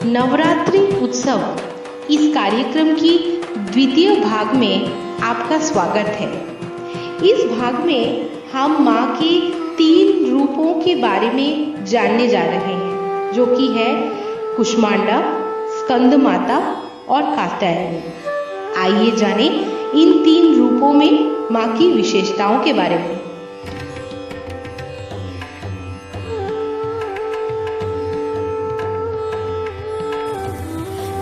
नवरात्रि उत्सव इस कार्यक्रम की द्वितीय भाग में आपका स्वागत है। इस भाग में हम माँ के 3 रूपों के बारे में जानने जा रहे हैं, जो कि है कुष्मांडा, स्कंद माता और कात्यायनी। आइए जानें इन 3 रूपों में माँ की विशेषताओं के बारे में।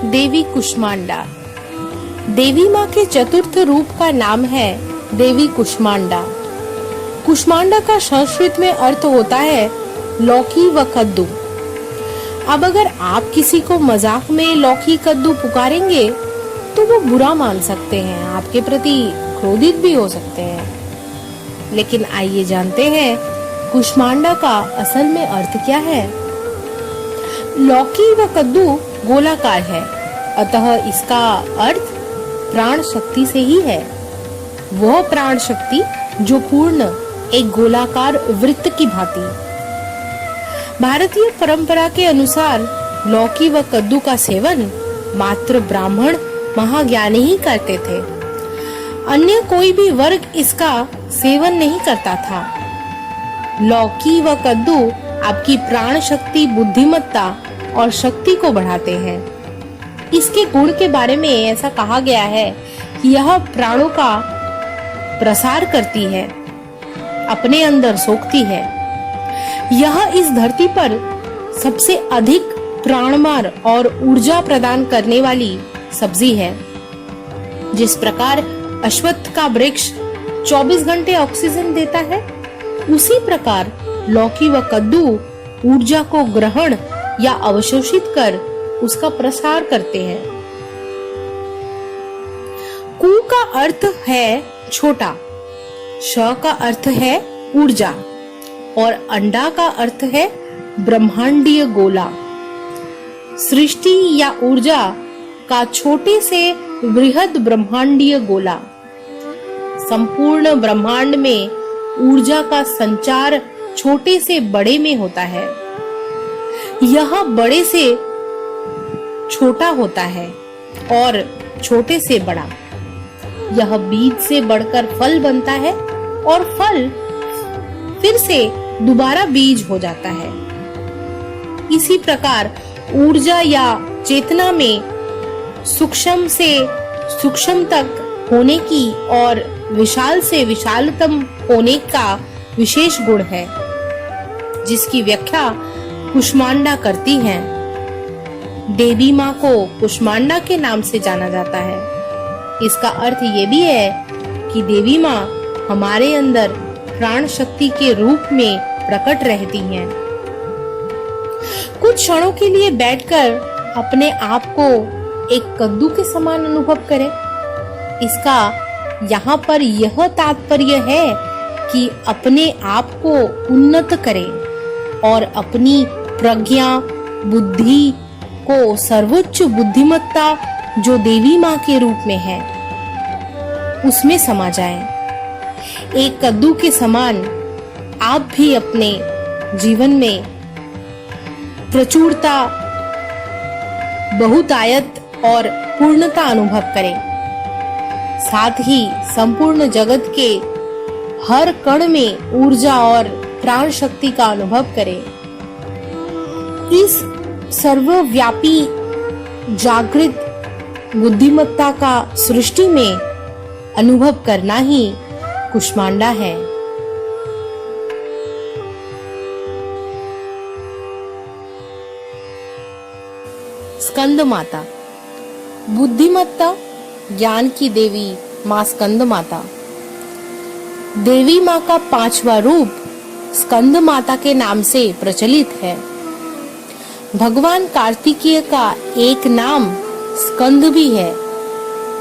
देवी कुष्मांडा। देवी माँ के चतुर्थ रूप का नाम है देवी कुष्मांडा। कुष्मांडा का संस्कृत में अर्थ होता है लौकी व कद्दू। अब अगर आप किसी को मजाक में लौकी कद्दू पुकारेंगे तो वो बुरा मान सकते हैं, आपके प्रति क्रोधित भी हो सकते हैं। लेकिन आइए जानते हैं कुष्मांडा का असल में अर्थ क्या है। लौकी व कद्दू गोलाकार है, अतः इसका अर्थ प्राण शक्ति से ही है। वह प्राण शक्ति जो पूर्ण एक गोलाकार वृत्त की भांति। भारतीय परंपरा के अनुसार लौकी व कद्दू का सेवन मात्र ब्राह्मण महाज्ञानी ही करते थे, अन्य कोई भी वर्ग इसका सेवन नहीं करता था। लौकी व कद्दू आपकी प्राण शक्ति, बुद्धिमत्ता और शक्ति को बढ़ाते हैं। इसके गुण के बारे में ऐसा कहा गया है कि यह प्राणों का प्रसार करती है, अपने अंदर सोखती है। यह इस धरती पर सबसे अधिक प्राणवार और ऊर्जा प्रदान करने वाली सब्जी है। जिस प्रकार अश्वत्थ का वृक्ष 24 घंटे ऑक्सीजन देता है, उसी प्रकार लौकी व कद्दू ऊर्जा को ग्रहण या अवशोषित कर उसका प्रसार करते हैं। कु का अर्थ है छोटा, श का अर्थ है ऊर्जा और अंडा का अर्थ है ब्रह्मांडीय गोला। सृष्टि या ऊर्जा का छोटे से बृहद ब्रह्मांडीय गोला। संपूर्ण ब्रह्मांड में ऊर्जा का संचार छोटे से बड़े में होता है। यह बड़े से छोटा होता है और छोटे से बड़ा। यह बीज से बढ़कर फल बनता है और फल फिर से दोबारा बीज हो जाता है। इसी प्रकार ऊर्जा या चेतना में सूक्ष्म से सूक्ष्म तक होने की और विशाल से विशालतम होने का विशेष गुण है, जिसकी व्याख्या कुष्मांडा करती है। देवी माँ को कुष्मांडा के नाम से जाना जाता है। इसका अर्थ ये भी है कि देवी माँ हमारे अंदर प्राण शक्ति के रूप में प्रकट रहती हैं। कुछ क्षणों के लिए बैठकर अपने आप को एक कद्दू के समान अनुभव करें। इसका यहाँ पर यह तात्पर्य है कि अपने आप को उन्नत करें और अपनी प्रज्ञा, बुद्धि को सर्वोच्च बुद्धिमत्ता जो देवी माँ के रूप में है, उसमें समा जाएं। एक कद्दू के समान आप भी अपने जीवन में प्रचुरता, बहुतायत और पूर्णता अनुभव करें। साथ ही संपूर्ण जगत के हर कण में ऊर्जा और प्राण शक्ति का अनुभव करें। इस सर्वव्यापी जागृत बुद्धिमत्ता का सृष्टि में अनुभव करना ही कुष्मांडा है। स्कंद माता। बुद्धिमत्ता, ज्ञान की देवी माँ स्कंद माता। देवी माँ का 5वां रूप स्कंद माता के नाम से प्रचलित है। भगवान कार्तिकेय का एक नाम स्कंद भी है,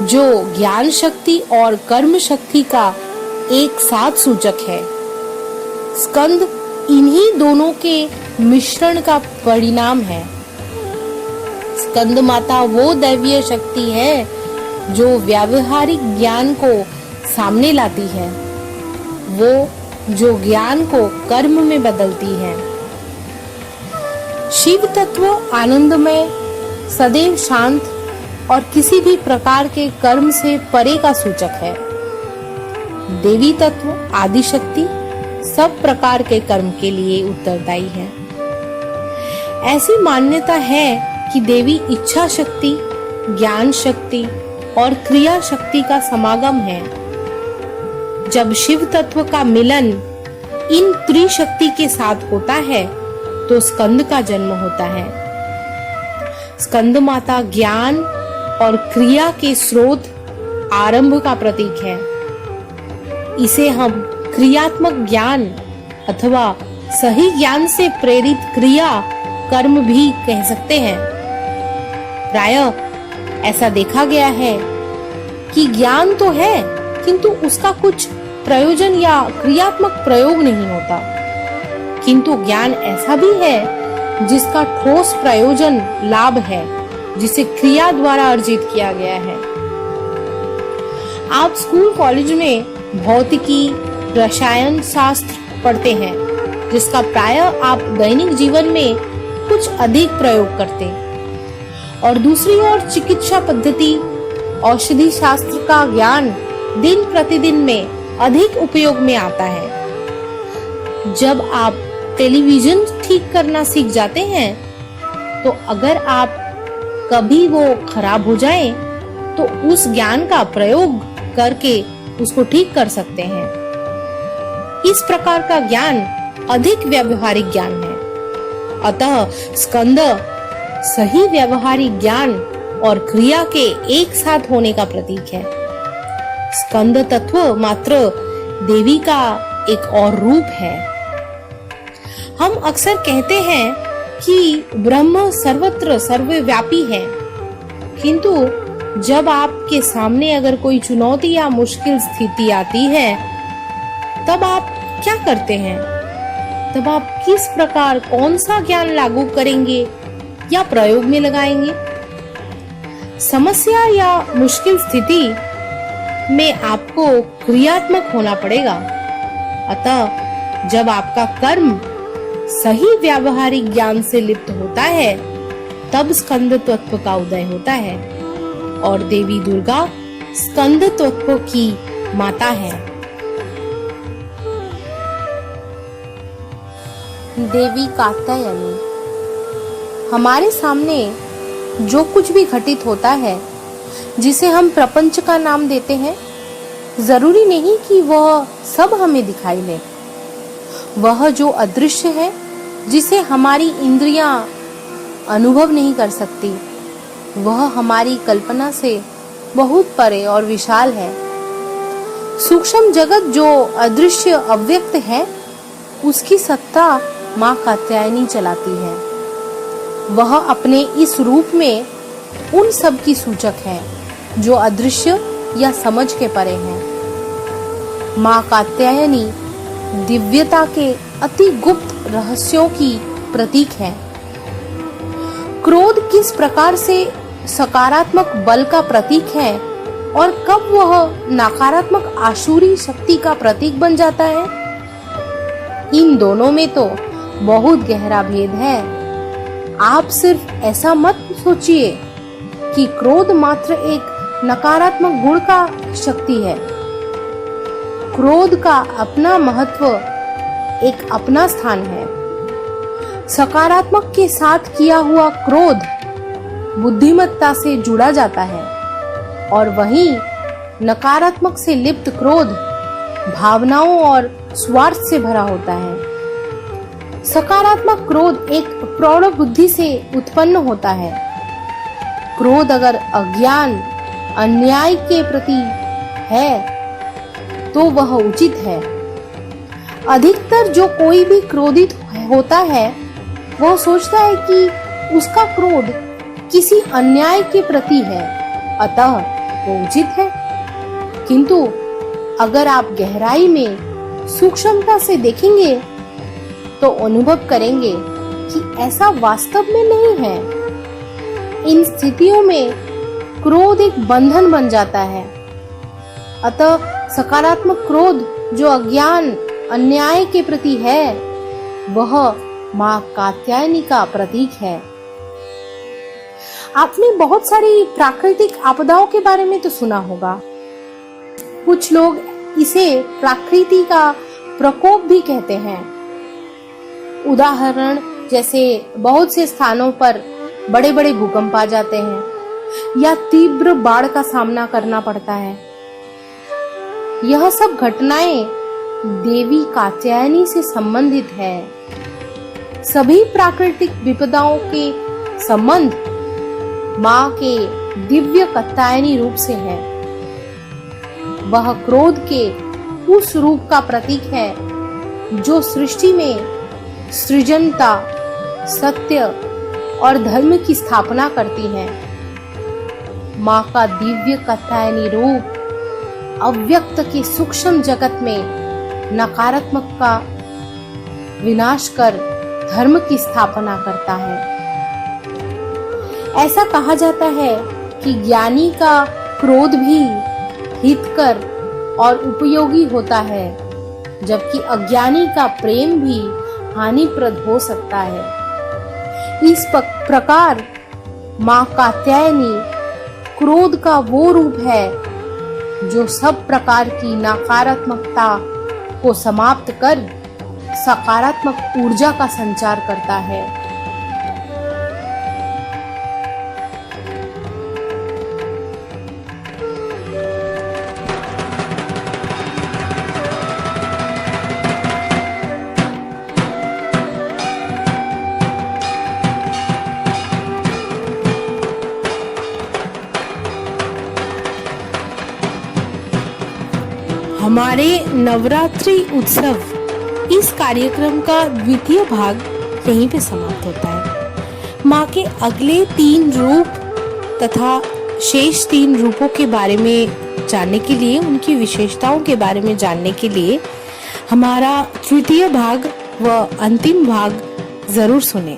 जो ज्ञान शक्ति और कर्म शक्ति का एक साथ सूचक है। स्कंद इन्हीं दोनों के मिश्रण का परिणाम है। स्कंद माता वो दैवीय शक्ति है जो व्यावहारिक ज्ञान को सामने लाती है, वो जो ज्ञान को कर्म में बदलती है। शिव तत्व आनंदमय, सदैव शांत और किसी भी प्रकार के कर्म से परे का सूचक है। देवी तत्व आदि शक्ति सब प्रकार के कर्म के लिए उत्तरदायी है। ऐसी मान्यता है कि देवी इच्छा शक्ति, ज्ञान शक्ति और क्रिया शक्ति का समागम है। जब शिव तत्व का मिलन इन त्रिशक्ति के साथ होता है तो स्कंद का जन्म होता है। स्कंद माता ज्ञान और क्रिया के स्रोत, आरंभ का प्रतीक है। इसे हम क्रियात्मक ज्ञान अथवा सही ज्ञान से प्रेरित क्रिया कर्म भी कह सकते हैं। प्रायः ऐसा देखा गया है कि ज्ञान तो है किंतु उसका कुछ प्रयोजन या क्रियात्मक प्रयोग नहीं होता, किंतु ज्ञान ऐसा भी है जिसका ठोस प्रयोजन लाभ है, जिसे क्रिया द्वारा अर्जित किया गया है। आप स्कूल कॉलेज में भौतिकी, रसायन शास्त्र पढ़ते हैं, जिसका प्रायः आप दैनिक जीवन में कुछ अधिक प्रयोग करते, और दूसरी ओर चिकित्सा पद्धति, औषधि शास्त्र का ज्ञान दिन प्रतिदिन में अधिक उपयोग में आता है। जब आप टेलीविजन ठीक करना सीख जाते हैं तो अगर आप कभी वो खराब हो जाए तो उस ज्ञान का प्रयोग करके उसको ठीक कर सकते हैं। इस प्रकार का ज्ञान अधिक व्यावहारिक ज्ञान है। अतः स्कंद सही व्यावहारिक ज्ञान और क्रिया के एक साथ होने का प्रतीक है। स्कंद तत्व मात्र देवी का एक और रूप है। हम अक्सर कहते हैं कि ब्रह्म सर्वत्र सर्वव्यापी है, किंतु जब आपके सामने अगर कोई चुनौती या मुश्किल स्थिति आती है तब आप क्या करते हैं? तब आप किस प्रकार कौन सा ज्ञान लागू करेंगे या प्रयोग में लगाएंगे? समस्या या मुश्किल स्थिति में आपको क्रियात्मक होना पड़ेगा। अतः जब आपका कर्म सही व्यावहारिक ज्ञान से लिप्त होता है तब स्कंद तत्व का उदय होता है, और देवी दुर्गा स्कंद तत्व की माता है। देवी कात्यायनी हमारे सामने जो कुछ भी घटित होता है, जिसे हम प्रपंच का नाम देते हैं, जरूरी नहीं कि वह सब हमें दिखाई दे। वह जो अदृश्य है, जिसे हमारी इंद्रियां अनुभव नहीं कर सकती, वह हमारी कल्पना से बहुत परे और विशाल है। सूक्ष्म जगत जो अदृश्य अव्यक्त है, उसकी सत्ता माँ कात्यायनी चलाती है। वह अपने इस रूप में उन सब की सूचक है जो अदृश्य या समझ के परे हैं। माँ कात्यायनी दिव्यता के अति गुप्त रहस्यों की प्रतीक है। क्रोध किस प्रकार से सकारात्मक बल का प्रतीक है और कब वह नकारात्मक आसुरी शक्ति का प्रतीक बन जाता है, इन दोनों में तो बहुत गहरा भेद है। आप सिर्फ ऐसा मत सोचिए कि क्रोध मात्र एक नकारात्मक गुण का शक्ति है। क्रोध का अपना महत्व, एक अपना स्थान है। सकारात्मक के साथ किया हुआ क्रोध बुद्धिमत्ता से जुड़ा जाता है, और वहीं नकारात्मक से लिप्त क्रोध भावनाओं और स्वार्थ से भरा होता है। सकारात्मक क्रोध एक प्रौढ़ बुद्धि से उत्पन्न होता है। क्रोध अगर अज्ञान, अन्याय के प्रति है तो वह उचित है। अधिकतर जो कोई भी क्रोधित होता है वह सोचता है कि उसका क्रोध किसी अन्याय के प्रति है, अतः वो उचित है। किंतु अगर आप गहराई में सूक्ष्मता से देखेंगे तो अनुभव करेंगे कि ऐसा वास्तव में नहीं है। इन स्थितियों में क्रोध एक बंधन बन जाता है। अतः सकारात्मक क्रोध जो अज्ञान, अन्याय के प्रति है, वह माँ कात्यायनी का प्रतीक है। आपने बहुत सारी प्राकृतिक आपदाओं के बारे में तो सुना होगा। कुछ लोग इसे प्रकृति का प्रकोप भी कहते हैं। उदाहरण जैसे बहुत से स्थानों पर बड़े बड़े भूकंप आ जाते हैं या तीव्र बाढ़ का सामना करना पड़ता है। यह सब घटनाएं देवी कात्यायनी से संबंधित है। सभी प्राकृतिक विपदाओं के संबंध माँ के दिव्य कात्यायनी रूप से है। वह क्रोध के उस रूप का प्रतीक है जो सृष्टि में सृजनता, सत्य और धर्म की स्थापना करती है। माँ का दिव्य कात्यायनी रूप अव्यक्त के सूक्ष्म जगत में नकारात्मक का विनाश कर धर्म की स्थापना करता है। ऐसा कहा जाता है कि ज्ञानी का क्रोध भी हितकर और उपयोगी होता है, जबकि अज्ञानी का प्रेम भी हानिप्रद हो सकता है। इस प्रकार माँ कात्यायनी क्रोध का वो रूप है जो सब प्रकार की नकारात्मकता को समाप्त कर सकारात्मक ऊर्जा का संचार करता है। हमारे नवरात्रि उत्सव इस कार्यक्रम का द्वितीय भाग यहीं पे समाप्त होता है। माँ के अगले 3 रूप तथा शेष 3 रूपों के बारे में जानने के लिए, उनकी विशेषताओं के बारे में जानने के लिए हमारा तृतीय भाग व अंतिम भाग जरूर सुनें।